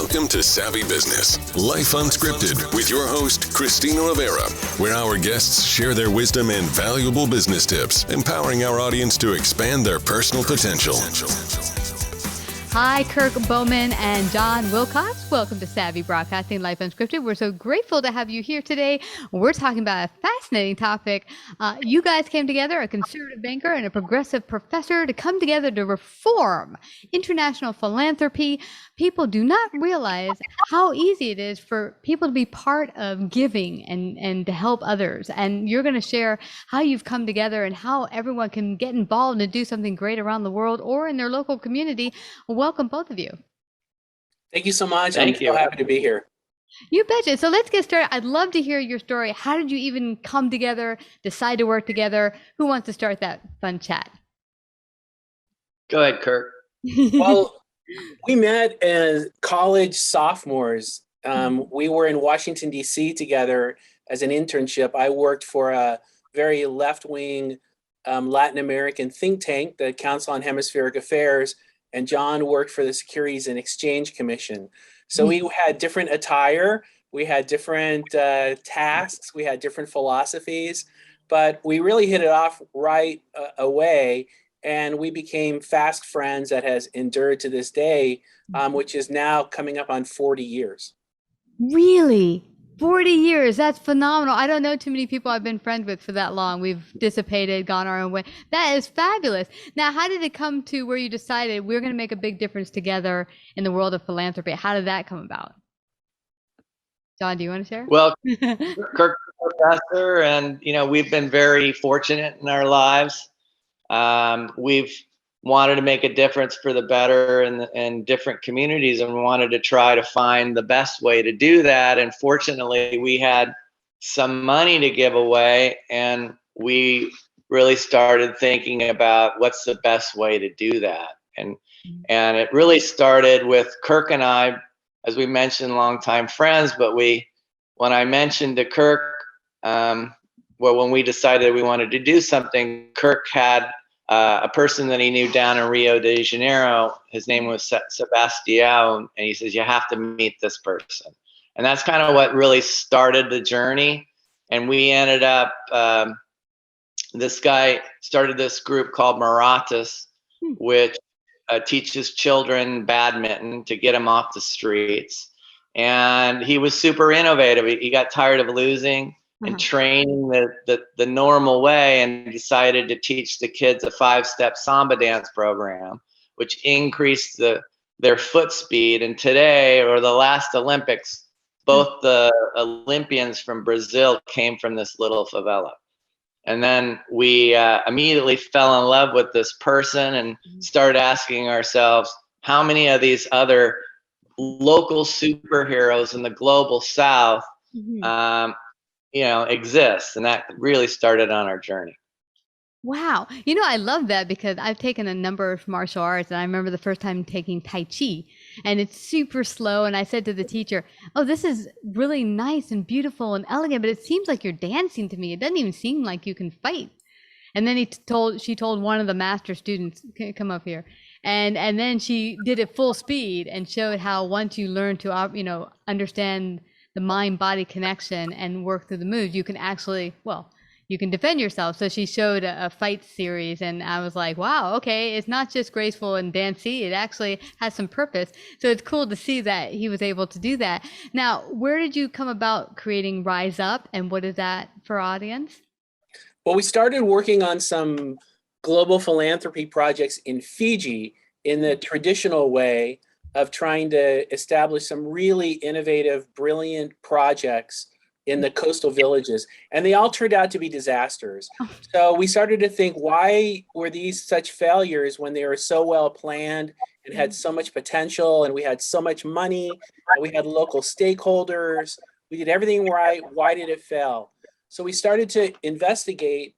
Welcome to Savvy Business, Life Unscripted, with your host, Christina Rivera, where our guests share their wisdom and valuable business tips, empowering our audience to expand their personal potential. Hi, Kirk Bowman and Jon Wilcox. Welcome to Savvy Broadcasting, Life Unscripted. We're so grateful to have you here today. We're talking about a fascinating topic. You guys came together, a conservative banker and a progressive professor, to come together to reform international philanthropy. People do not realize how easy it is for people to be part of giving and to help others. And you're going to share how you've come together and how everyone can get involved and do something great around the world or in their local community. Welcome, both of you. Thank you so much. Thank you. I'm so happy to be here. You betcha. So let's get started. I'd love to hear your story. How did you even come together, decide to work together? Who wants to start that fun chat? Go ahead, Kirk. Well, we met as college sophomores. We were in Washington, D.C. together as an internship. I worked for a very left-wing Latin American think tank, the Council on Hemispheric Affairs, and Jon worked for the Securities and Exchange Commission. So we had different attire, we had different tasks, we had different philosophies, but we really hit it off right away. And we became fast friends that has endured to this day, which is now coming up on 40 years. Really? 40 years. That's phenomenal. I don't know too many people I've been friends with for that long. We've dissipated, gone our own way. That is fabulous. Now, how did it come to where you decided we're going to make a big difference together in the world of philanthropy? How did that come about? Jon, do you want to share? Well, Kirk, professor, and we've been very fortunate in our lives. We've wanted to make a difference for the better in different communities, and we wanted to try to find the best way to do that. And fortunately, we had some money to give away, and we really started thinking about what's the best way to do that. And it really started with Kirk and I, as we mentioned, longtime friends. But when I mentioned to Kirk, when we decided we wanted to do something, Kirk had a person that he knew down in Rio de Janeiro. His name was Sebastião, and he says, you have to meet this person. And that's kind of what really started the journey. And we ended up, this guy started this group called Marathas, which teaches children badminton to get them off the streets. And he was super innovative. He got tired of losing and training the normal way, and decided to teach the kids a 5-step samba dance program, which increased their foot speed. And today, or the last Olympics, both the Olympians from Brazil came from this little favela. And then we immediately fell in love with this person and started asking ourselves, how many of these other local superheroes in the global South exists? And that really started on our journey. Wow. I love that because I've taken a number of martial arts, and I remember the first time taking Tai Chi, and it's super slow. And I said to the teacher, oh, this is really nice and beautiful and elegant, but it seems like you're dancing to me. It doesn't even seem like you can fight. And then she told one of the master students, come up here. And then she did it full speed and showed how once you learn to, understand the mind-body connection and work through the moves, you can actually, you can defend yourself. So she showed a fight series, and I was like, wow, okay, it's not just graceful and dancey, it actually has some purpose. So it's cool to see that he was able to do that. Now, where did you come about creating Rise Up, and what is that for audience? Well, we started working on some global philanthropy projects in Fiji in the traditional way of trying to establish some really innovative, brilliant projects in the coastal villages. And they all turned out to be disasters. So we started to think, why were these such failures when they were so well planned and had so much potential, and we had so much money, and we had local stakeholders, we did everything right, why did it fail? So we started to investigate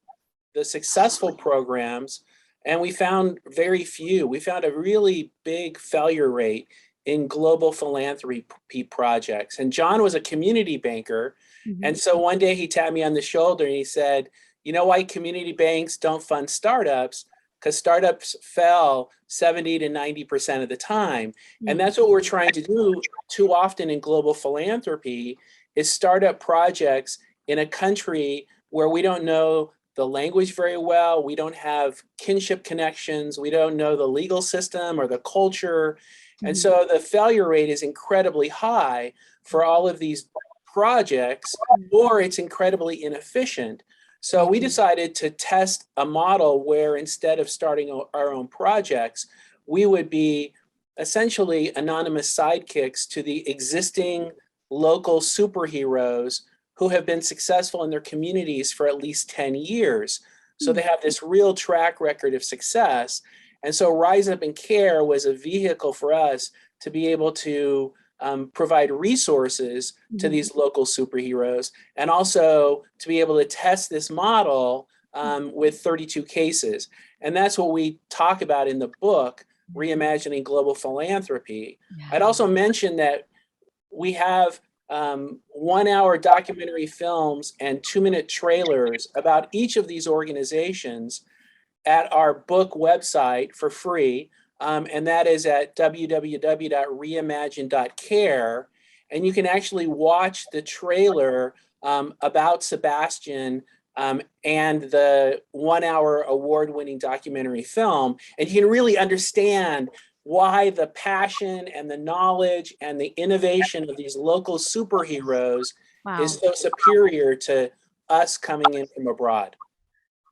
the successful programs, and we found very few. We found a really big failure rate in global philanthropy projects. And Jon was a community banker. And so one day he tapped me on the shoulder and he said, you know why community banks don't fund startups? because startups fail 70 to 90% of the time. And that's what we're trying to do too often in global philanthropy, is start up projects in a country where we don't know the language very well, we don't have kinship connections, we don't know the legal system or the culture. And so the failure rate is incredibly high for all of these projects, or it's incredibly inefficient. So we decided to test a model where instead of starting our own projects, we would be essentially anonymous sidekicks to the existing local superheroes who have been successful in their communities for at least 10 years. So they have this real track record of success. And so Rise Up and Care was a vehicle for us to be able to provide resources to these local superheroes, and also to be able to test this model with 32 cases. And that's what we talk about in the book, Reimagining Global Philanthropy. I'd also mention that we have 1 hour documentary films and 2-minute trailers about each of these organizations at our book website for free. And that is at www.reimagine.care. And you can actually watch the trailer about Sebastian and the 1 hour award-winning documentary film. And you can really understand why the passion and the knowledge and the innovation of these local superheroes is so superior to us coming in from abroad.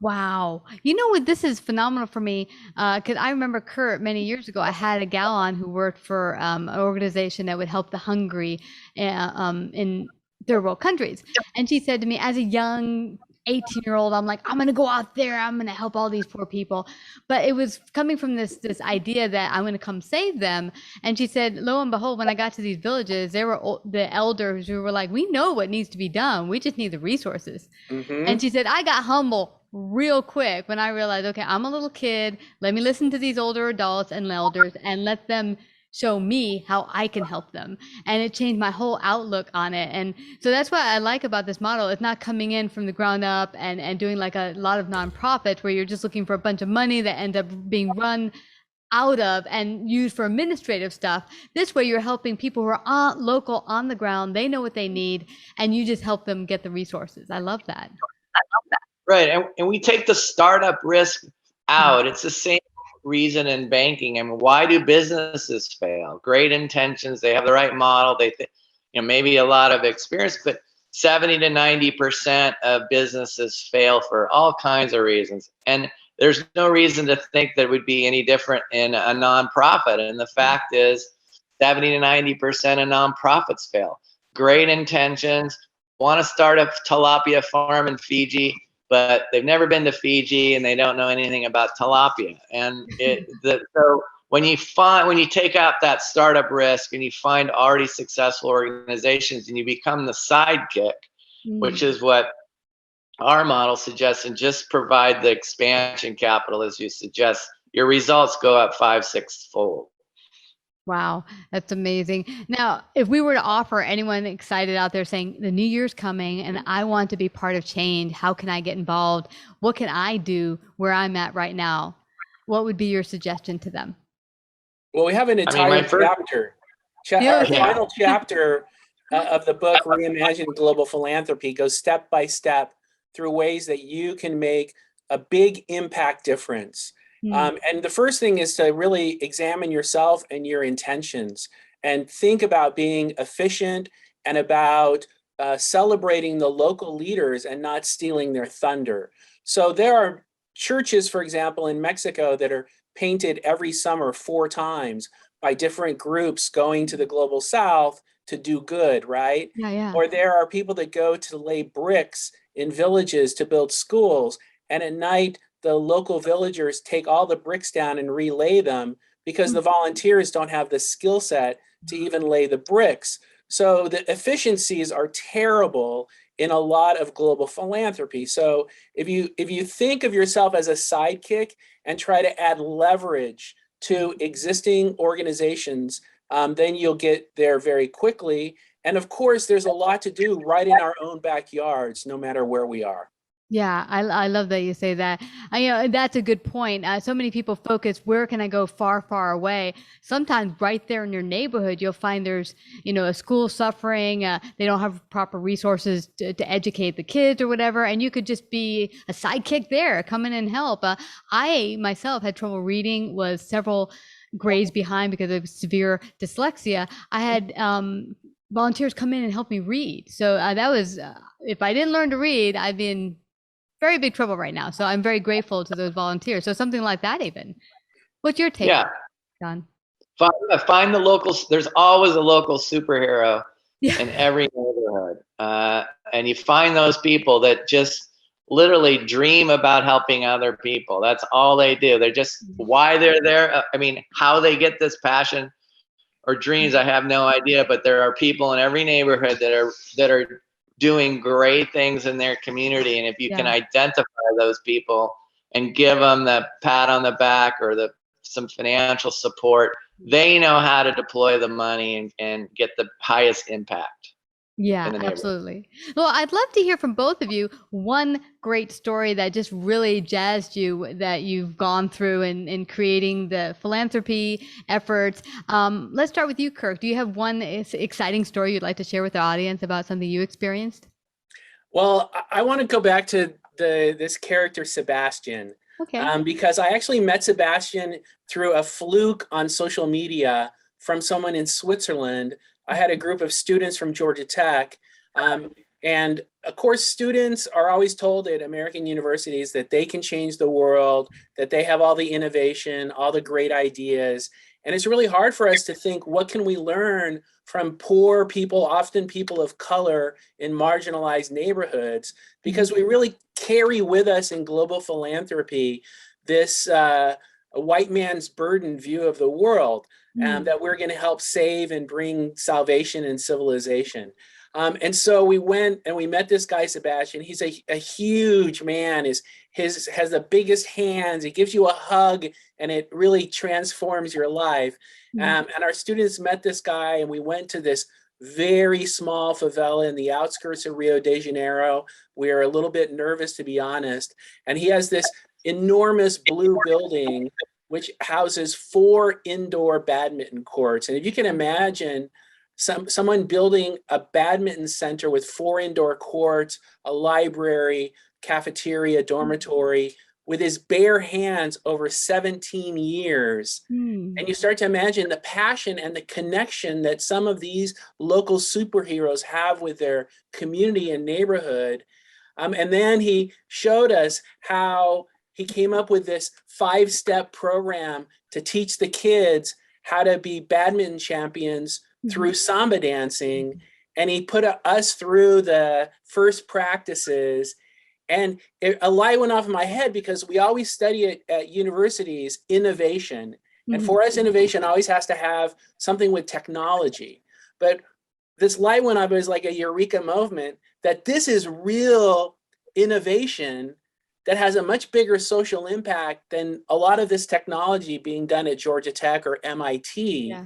Wow. You know what? This is phenomenal for me because I remember Kurt many years ago. I had a gal on who worked for an organization that would help the hungry in third world countries. And she said to me, as a young 18-year-old, I'm like, I'm going to go out there. I'm going to help all these poor people. But it was coming from this idea that I'm going to come save them. And she said, lo and behold, when I got to these villages, there were the elders who were like, we know what needs to be done. We just need the resources. And she said, I got humble real quick when I realized, okay, I'm a little kid. Let me listen to these older adults and elders and let them show me how I can help them. And it changed my whole outlook on it. And so that's what I like about this model. It's not coming in from the ground up and doing like a lot of nonprofits where you're just looking for a bunch of money that end up being run out of and used for administrative stuff. This way you're helping people who are local on the ground. They know what they need and you just help them get the resources. I love that. Right. And we take the startup risk out. It's the same reason in banking. I mean, why do businesses fail? Great intentions. They have the right model. They think, maybe a lot of experience, but 70 to 90% of businesses fail for all kinds of reasons. And there's no reason to think that it would be any different in a nonprofit. And the fact is 70 to 90% of nonprofits fail. Great intentions, want to start a tilapia farm in Fiji, but they've never been to Fiji and they don't know anything about tilapia. And so when you take out that startup risk and you find already successful organizations and you become the sidekick, which is what our model suggests, and just provide the expansion capital as you suggest, your results go up 5-6 fold. Wow, that's amazing. Now, if we were to offer anyone excited out there saying the new year's coming and I want to be part of change, how can I get involved? What can I do where I'm at right now? What would be your suggestion to them? Well, we have an entire chapter. Our final chapter of the book, Reimagining Global Philanthropy, goes step by step through ways that you can make a big impact difference. And the first thing is to really examine yourself and your intentions and think about being efficient and about celebrating the local leaders and not stealing their thunder. So there are churches, for example, in Mexico that are painted every summer 4 times by different groups going to the global south to do good, right? Or there are people that go to lay bricks in villages to build schools. And at night, the local villagers take all the bricks down and relay them because the volunteers don't have the skill set to even lay the bricks. So the efficiencies are terrible in a lot of global philanthropy. So if you think of yourself as a sidekick and try to add leverage to existing organizations, then you'll get there very quickly. And of course, there's a lot to do right in our own backyards, no matter where we are. Yeah, I love that you say that. That's a good point. So many people focus, where can I go far, far away? Sometimes right there in your neighborhood, you'll find there's, a school suffering. They don't have proper resources to educate the kids or whatever. And you could just be a sidekick there, come in and help. I myself had trouble reading, was several grades behind because of severe dyslexia. I had volunteers come in and help me read. So that was, if I didn't learn to read, I'd be in very big trouble right now. So I'm very grateful to those volunteers. So something like that even. What's your take, Yeah. Jon? Find the locals. There's always a local superhero Yeah. in every neighborhood. And you find those people that just literally dream about helping other people. That's all they do. They're just why they're there. I mean, how they get this passion or dreams, I have no idea. But there are people in every neighborhood that are doing great things in their community. And if you can identify those people and give them the pat on the back or some financial support, they know how to deploy the money and get the highest impact. Yeah, absolutely. Well, I'd love to hear from both of you one great story that just really jazzed you that you've gone through in creating the philanthropy efforts. Let's start with you, Kirk. Do you have one exciting story you'd like to share with the audience about something you experienced? Well, I want to go back to this character, Sebastian. Okay. Because I actually met Sebastian through a fluke on social media from someone in Switzerland. I had a group of students from Georgia Tech. And of course, students are always told at American universities that they can change the world, that they have all the innovation, all the great ideas. And it's really hard for us to think, what can we learn from poor people, often people of color in marginalized neighborhoods? Because we really carry with us in global philanthropy this white man's burden view of the world, that we're going to help save and bring salvation and civilization. And so we went and we met this guy, Sebastian. He's a huge man, has the biggest hands. He gives you a hug and it really transforms your life. And our students met this guy and we went to this very small favela in the outskirts of Rio de Janeiro. We were a little bit nervous, to be honest. And he has this enormous blue building which houses 4 indoor badminton courts. And if you can imagine someone building a badminton center with 4 indoor courts, a library, cafeteria, dormitory, with his bare hands over 17 years. And you start to imagine the passion and the connection that some of these local superheroes have with their community and neighborhood. And then he showed us how he came up with this 5-step program to teach the kids how to be badminton champions through samba dancing. And he put us through the first practices. And a light went off in my head because we always study at universities, innovation. And for us, innovation always has to have something with technology. But this light went off, it was like a eureka moment that this is real innovation that has a much bigger social impact than a lot of this technology being done at Georgia Tech or MIT. Yeah.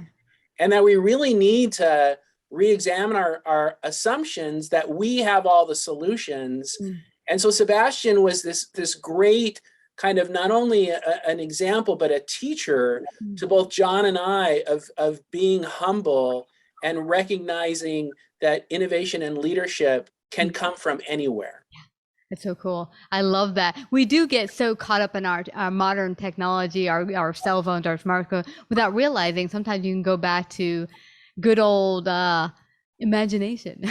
And that we really need to re-examine our assumptions that we have all the solutions. And so Sebastian was this great kind of not only an example, but a teacher to both Jon and I of being humble and recognizing that innovation and leadership can come from anywhere. It's so cool. I love that. We do get so caught up in our modern technology, our cell phones, our smartphones, without realizing sometimes you can go back to good old imagination.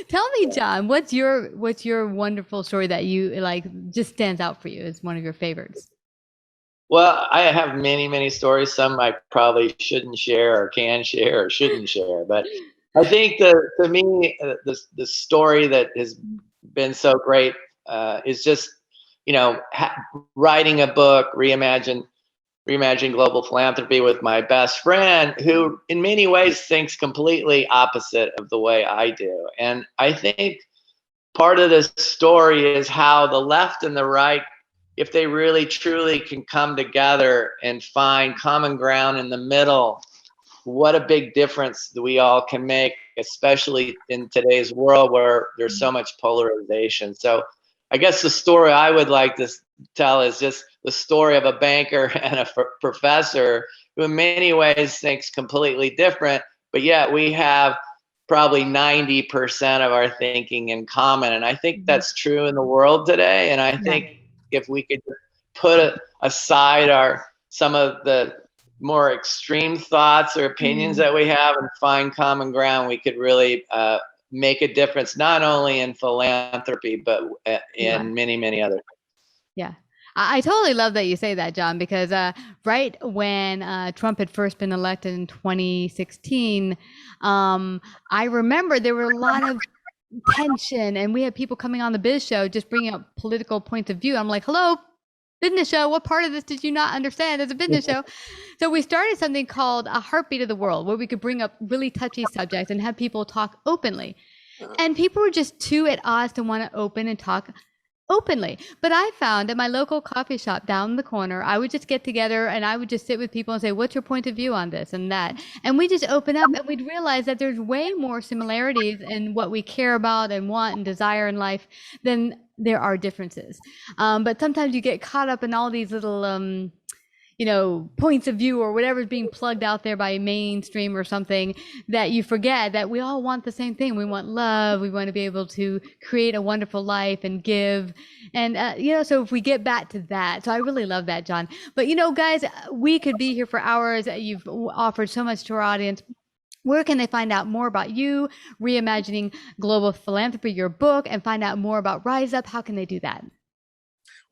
Tell me, Jon, what's your wonderful story that you like just stands out for you as one of your favorites? Well, I have many, many stories. Some I probably shouldn't share or can share or shouldn't share. But I think to me, the story that has been so great is just, writing a book, reimagine global philanthropy with my best friend, who in many ways thinks completely opposite of the way I do. And I think part of this story is how the left and the right, if they really truly can come together and find common ground in the middle, what a big difference we all can make, especially in today's world where there's so much polarization. So I guess the story I would like to tell is just the story of a banker and a professor who in many ways thinks completely different, but yet we have probably 90% of our thinking in common. And I think that's true in the world today. And I think if we could put aside some of the more extreme thoughts or opinions that we have and find common ground, we could really make a difference, not only in philanthropy, but in many, many other things. Yeah. I totally love that you say that, Jon, because right when Trump had first been elected in 2016, I remember there were a lot of tension, and we had people coming on the Biz Show just bringing up political points of view. I'm like, hello, business show. What part of this did you not understand as a business show? So we started something called A Heartbeat of the World, where we could bring up really touchy subjects and have people talk openly. And people were just too at odds to want to open and talk openly. But I found at my local coffee shop down the corner, I would just get together and I would just sit with people and say, what's your point of view on this and that? And we just open up, and we'd realize that there's way more similarities in what we care about and want and desire in life than there are differences. But sometimes you get caught up in all these little points of view or whatever's being plugged out there by mainstream or something, that you forget that we all want the same thing. We want love. We want to be able to create a wonderful life and give. And, so if we get back to that, so I really love that, Jon. But, guys, we could be here for hours. You've offered so much to our audience. Where can they find out more about you, Reimagining Global Philanthropy, your book, and find out more about Rise Up? How can they do that?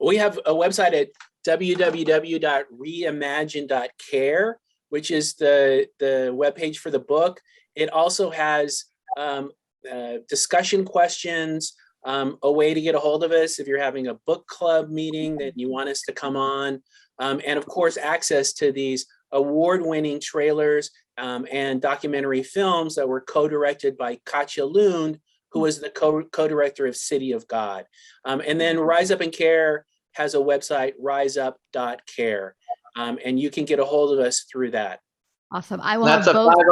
We have a website at www.reimagine.care, which is the webpage for the book. It also has discussion questions, a way to get a hold of us if you're having a book club meeting that you want us to come on, and of course, access to these award-winning trailers and documentary films that were co-directed by Katja Lund, who was the co-director of City of God. And then Rise Up and Care has a website, riseup.care, and you can get a hold of us through that. Awesome. I will That's have both. That's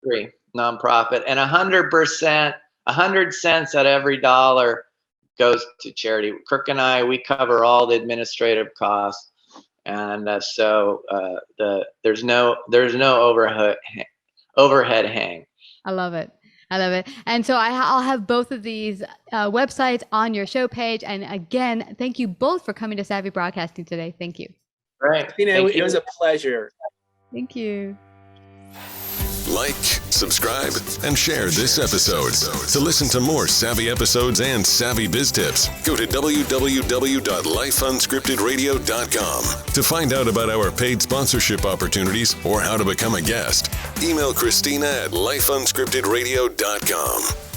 a 501(c)(3) nonprofit, and 100 cents at every dollar goes to charity. Kirk and I, we cover all the administrative costs, and so there's no overhead hang. I love it. And so I'll have both of these websites on your show page. And again, thank you both for coming to Savvy Broadcasting today. Thank you. Right. It was a pleasure. Thank you. Like, subscribe, and share this episode. To listen to more Savvy episodes and Savvy Biz Tips, go to www.lifeunscriptedradio.com. To find out about our paid sponsorship opportunities or how to become a guest, email Christina at lifeunscriptedradio.com.